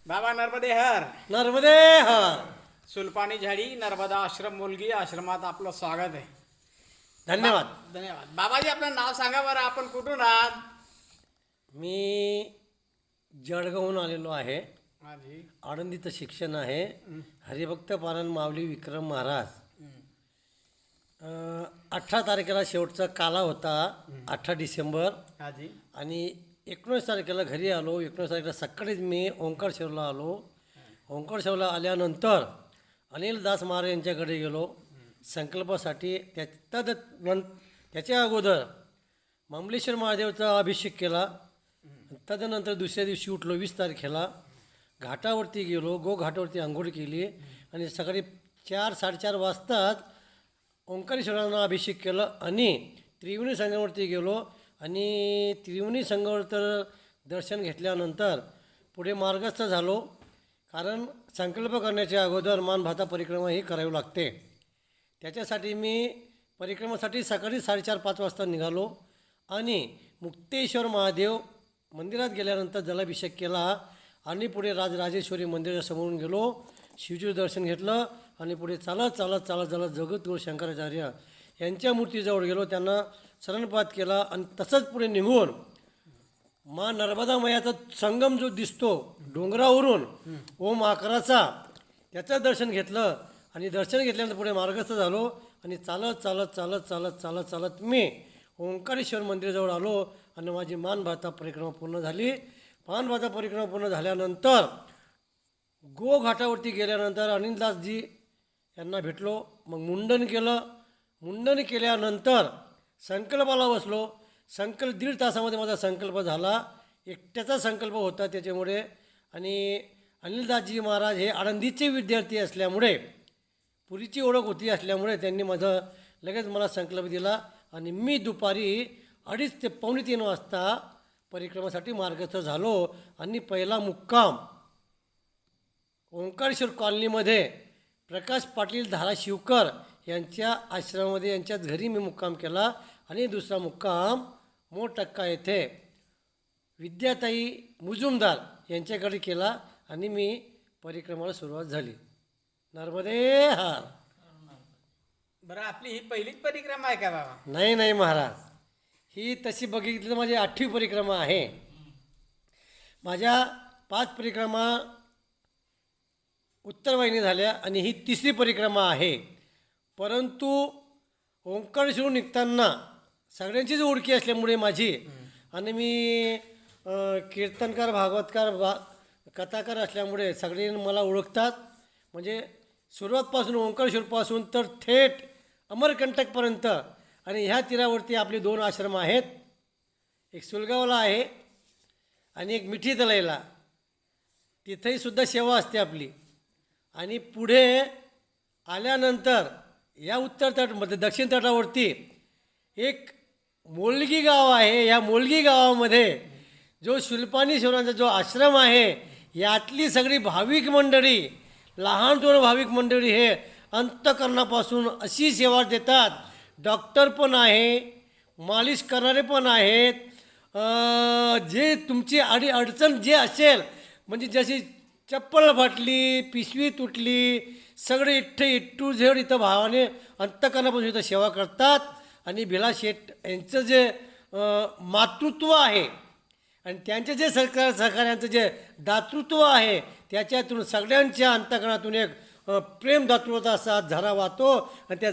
बाबा नर्मदे हर. नर्मदे हर. सुलपानी झाडी नर्मदा आश्रम मुलगी आश्रमात आपलं स्वागत आहे. धन्यवाद. धन्यवाद. बाबाजी आपलं नाव सांगा बरं, आपण कुठून आहात? मी जळगावहून आलेलो आहे. माझी आळंदीचं शिक्षण आहे. हरिभक्त पारायण माऊली विक्रम महाराज 18 तारखेला शेवटचा काला होता, 18 डिसेंबर. हाजी आणि 19 तारखेला घरी आलो. 19 तारखेला सकाळीच मी ओंकारेश्वरला आलो. ओंकारेश्वरला आल्यानंतर अनिल दास महाराज यांच्याकडे गेलो संकल्पासाठी. त्याच्या अगोदर मामलेश्वर महादेवचा अभिषेक केला. तदनंतर दुसऱ्या दिवशी उठलो 20 तारखेला. घाटावरती गेलो, घाटावरती आंघोळ केली आणि सकाळी 4-4:30 वाजताच ओंकारेश्वरांना अभिषेक केलं आणि त्रिवेणी संगमावरती गेलो. आणि त्रिवेणी संगमावर तर दर्शन घेतल्यानंतर पुढे मार्गस्थ झालो. कारण संकल्प करण्याच्या अगोदर मानभाता परिक्रमा ही करावी लागते. त्याच्यासाठी मी परिक्रमासाठी सकाळी 4:30-5 वाजता निघालो आणि मुक्तेश्वर महादेव मंदिरात गेल्यानंतर जलाभिषेक केला आणि पुढे राजराजेश्वरी मंदिराच्या समोरून गेलो. शिवजीचं दर्शन घेतलं आणि पुढे चालत जगद्गुरू शंकराचार्य यांच्या मूर्तीजवळ गेलो. त्यांना शरणपात केला आणि तसंच पुढे निघून मा नर्मदा मैयाचा संगम जो दिसतो डोंगरावरून ओम आकाराचा, त्याचं दर्शन घेतलं आणि दर्शन घेतल्यानंतर पुढे मार्गस्थ झालो आणि चालत मी ओंकारेश्वर मंदिराजवळ आलो आणि माझी मानभाता परिक्रमा पूर्ण झाली. मानभाता परिक्रमा पूर्ण झाल्यानंतर घाटावरती गेल्यानंतर अनिलदासजी यांना भेटलो. मग मुंडन केलं. मुंडन केल्यानंतर संकल्पाला बसलो. 1.5 तासामध्ये माझा संकल्प झाला. एकट्याचा संकल्प होता त्याच्यामुळे. आणि अनिलदासजी महाराज हे आळंदीचे विद्यार्थी असल्यामुळे, पुरीची ओळख होती असल्यामुळे त्यांनी लगेच मला संकल्प दिला आणि मी दुपारी 2:30 ते 2:45 वाजता परिक्रमासाठी मार्गस्थ झालो. आणि पहिला मुक्काम ओंकारेश्वर कॉलनीमध्ये प्रकाश पाटील धाराशिवकर यांच्या आश्रमामध्ये, यांच्याच घरी मी मुक्काम केला. आणि दुसरा मुक्काम मोटक्का येथे विद्याताई मुजुमदार यांच्याकडे केला आणि मी परिक्रमाला सुरुवात झाली. नर्मदे हर. बरं, आपली ही पहिलीच परिक्रमा आहे का बाबा? नाही महाराज, ही तशी बघितली तर माझी 8वी परिक्रमा आहे. माझ्या 5 परिक्रमा उत्तरवाहिनी झाल्या आणि ही 3री परिक्रमा आहे. परंतु ओंकारेश्वरून निघताना सगळ्यांचीच ओळखी असल्यामुळे माझी, आणि मी कीर्तनकार, भागवतकार, कथाकार असल्यामुळे सगळे मला ओळखतात. म्हणजे सुरुवातपासून ओंकारेश्वरपासून तर थेट अमरकंटकपर्यंत. आणि ह्या तीरावरती आपले 2 आश्रम आहेत. एक सुलगावला आहे आणि एक मिठी तलाईला. तिथेही सुद्धा सेवा असते आपली. आणि पुढे आल्यानंतर या उत्तर तट दक्षिण तटावरती एक मोलगी गाव आहे. या मोलगी गावामध्ये जो शुल्पानीश्वरांचा जो आश्रम आहे, यातली सगळी भाविक मंडळी, लहान थोर भाविक मंडळी हे अंतकरणापासून अशी सेवा देतात. डॉक्टर पण आहे, मालिश करणारे पण आहेत. जे तुमची अडचण जे असेल, म्हणजे जशी चप्पल फाटली, पिशवी तुटली, सगळे इट्टू झेड इथं भावाने अंतकरणापासून इथं सेवा करतात. आणि भिला शेठ यांचं जे मातृत्व आहे आणि त्यांचे जे सहकार्यांचं जे दातृत्व आहे, त्याच्यातून सगळ्यांच्या अंतकरणातून एक प्रेम दातृत्वाचा असा झरा वाहतो. आणि त्या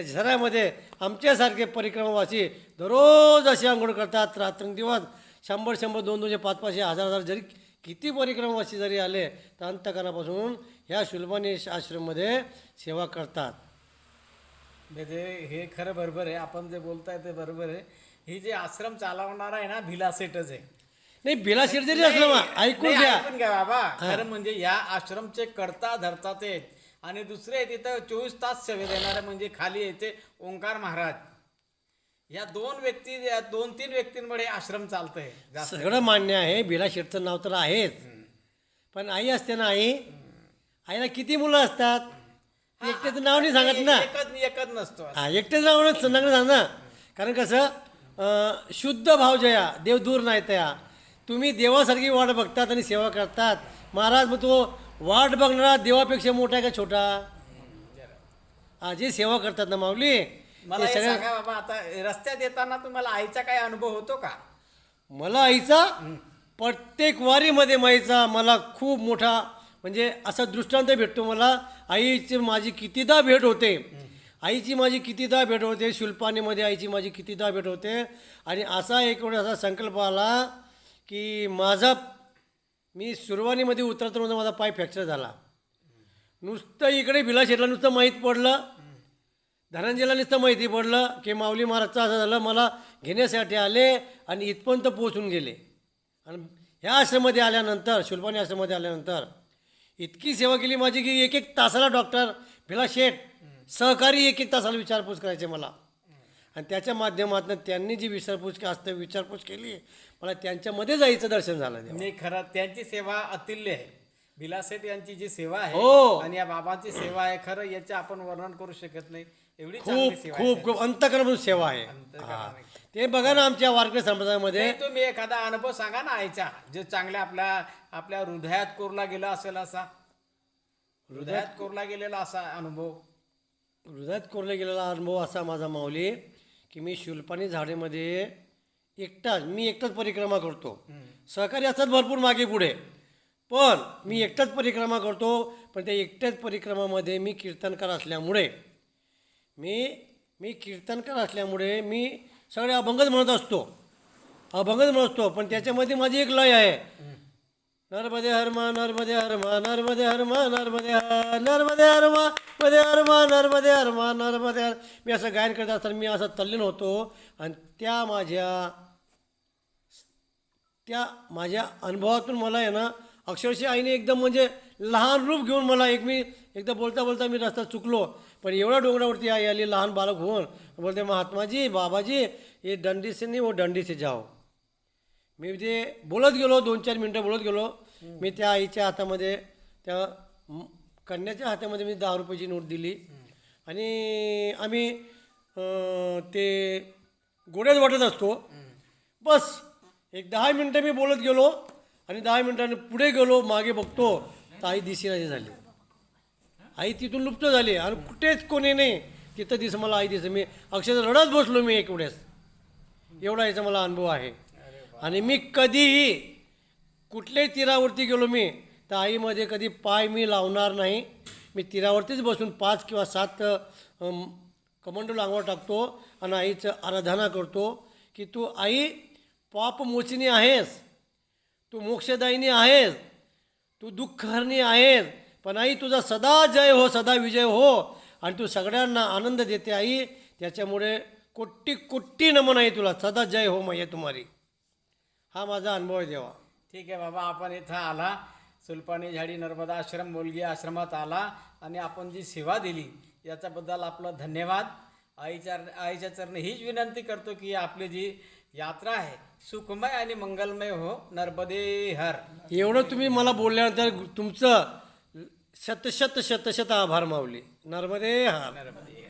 झऱ्यामध्ये आमच्यासारखे परिक्रमावासी दररोज असे आंघोळ करतात. रात्रंदिवस 100-100, 200, 500, 1000 जरी किती परिक्रमावासी जरी आले तर अंतकरणापासून ह्या शुल्पानी आश्रममध्ये सेवा करतात. म्हणजे हे खरं बरोबर आहे, आपण जे बोलताय ते बरोबर आहे. ही जे आश्रम चालवणार आहे ना, भिला सेठच आहे. नाही, भिला शेठ जरी असलं ऐकून घ्या बाबा. खरं म्हणजे या आश्रमचे करता धरता ते आणि दुसरे तिथं 24 तास सेवे देणारे म्हणजे खाली येते ओंकार महाराज. या 2-3 व्यक्तींमुळे आश्रम चालतंय. सगळं मान्य आहे. भिला शेठचं नाव तर आहेच, पण आई असते ना, आईला किती मुलं असतात? एकट्याचं नाव नाही सांगत ना. एकच नसतो. एकट्याचं नाव सांगणं. कारण कसं शुद्ध भाव जया देव दूर नाही तया. तुम्ही देवासारखी वाट बघतात आणि सेवा करतात. महाराज मग तो वाट बघणारा देवापेक्षा मोठा आहे का छोटा? हा, जे सेवा करतात ना माऊली मला ते हे सगळ्या. सांगा बाबा, आता रस्त्यात येताना तुम्हाला आईचा काही अनुभव होतो का? मला आईचा प्रत्येक वारीमध्ये माईचा मला खूप मोठा म्हणजे असा दृष्टांत भेटतो. मला आईची माझी कितीदा भेट होते. आईची माझी कितीदा भेट होते. शुल्पानीमध्ये आईची माझी कितीदा भेट होते. आणि असा एक वेळ असा संकल्प आला की मी सुरवानीमध्ये उतरत नव्हतं, माझा पाय फ्रॅक्चर झाला. नुसतं इकडे भिलाशेठला नुसतं माहीत पडलं, धनंजयला नुसतं माहिती पडलं की माऊली महाराजचं असं झालं. मला घेण्यासाठी आले आणि इथपर्यंत पोचून गेले. आणि ह्या आश्रममध्ये आल्यानंतर, शुल्पानी आश्रममध्ये आल्यानंतर इतकी सेवा केली माझी की एक एक तासाला डॉक्टर भिलाशेठ सहकारी एक एक तासाला विचारपूस करायचे मला. आणि त्याच्या माध्यमातून त्यांनी जी विचारपूस केली, मला त्यांच्यामध्ये जायचं दर्शन झालं तेव्हा. नाही, खरं त्यांची सेवा अतुल्य आहे. भिलासेठ यांची जी सेवा आहे हो. आणि या बाबांची सेवा आहे, खरं याचे आपण वर्णन करू शकत नाही. एवढी खूप चांगली सेवा आहे खूप खूप अंतकरण सेवा आहे. अंतःकरणाने. ते बघा ना आमच्या वारकरी संप्रदायामध्ये. नाही, तुम्ही एखादा अनुभव सांगा ना आईचा, जे चांगल्या आपल्या हृदयात कोरला गेला असेल असा, हृदयात कोरला गेलेला असा अनुभव. हृदयात कोरला गेलेला अनुभव असा माझा माऊली की मी शुल्पानी झाडेमध्ये मी एकटाच परिक्रमा करतो. सहकारी असतात भरपूर मागे पुढे, पण मी एकटाच परिक्रमा करतो. पण त्या एकट्याच परिक्रमामध्ये मी कीर्तनकार असल्यामुळे मी सगळे अभंगच म्हणत असतो. पण त्याच्यामध्ये माझी एक लय आहे. नर्मदे हरमा नर्मदे हरमा नर्मदे हरमा नर्मदे नर्मदे हरमा नर्मदे हरमा नर्मदे हरमा नर्मदे. मी असं गायन करत असताना मी असं तल्लीन होतो. आणि त्या माझ्या अनुभवातून मला आहे ना, अक्षरशः आईने एकदम म्हणजे लहान रूप घेऊन मला मी एकदा बोलता मी रस्ता चुकलो, पण एवढ्या डोंगरावरती आई आली लहान बालक होऊन, बोलते महात्माजी बाबाजी ये डंडी से नहीं वो डंडी से जाओ. मी ते बोलत गेलो, 2-4 मिनटं बोलत गेलो. मी त्या आईच्या हातामध्ये, त्या कन्याच्या हातामध्ये मी 10 रुपयाची नोट दिली. आणि आम्ही ते गोड्यात वाटत असतो. बस एक 10 मिनटं मी बोलत गेलो आणि 10 मिनटांनी पुढे गेलो, मागे बघतो तर आई दिसेनाशी झाली. आई तिथून लुप्त झाली आणि कुठेच कोणी नाही. तिथं मला आई मी अक्षरशः रडत बसलो मी एक वेळेस. एवढा याचा मला अनुभव आहे. आणि मी कधीही कुठल्याही तीरावरती गेलो मी तर आईमध्ये कधी पाय मी लावणार नाही. मी तीरावरतीच बसून 5 किंवा 7 कमंडलू अंगावर टाकतो आणि आईचं आराधना करतो की तू आई पापमोचिनी आहेस, तू मोक्षदायिनी आहेस, तू दुःखहरणी आहेस. पण आई तुझा सदा जय हो, सदा विजय हो. आणि तू सगळ्यांना आनंद देते आई. त्याच्यामुळे कोटी नमन आहे तुला. सदा जय हो मैया तुम्हारी. हा माझा अनुभव आहे देवा. ठीक आहे बाबा, आपण इथं आला, सुलपानी झाडी नर्मदा आश्रम मोलगी आश्रमात आला आणि आपण जी सेवा दिली याच्याबद्दल आपलं धन्यवाद. आईच्या चरणी हीच विनंती करतो की आपली जी यात्रा आहे सुखमय आणि मंगलमय हो. नर्मदे हर. एवढं तुम्ही मला बोलल्यानंतर तुमचं शत आभार माऊली. नर्मदे हर. नर्मदे.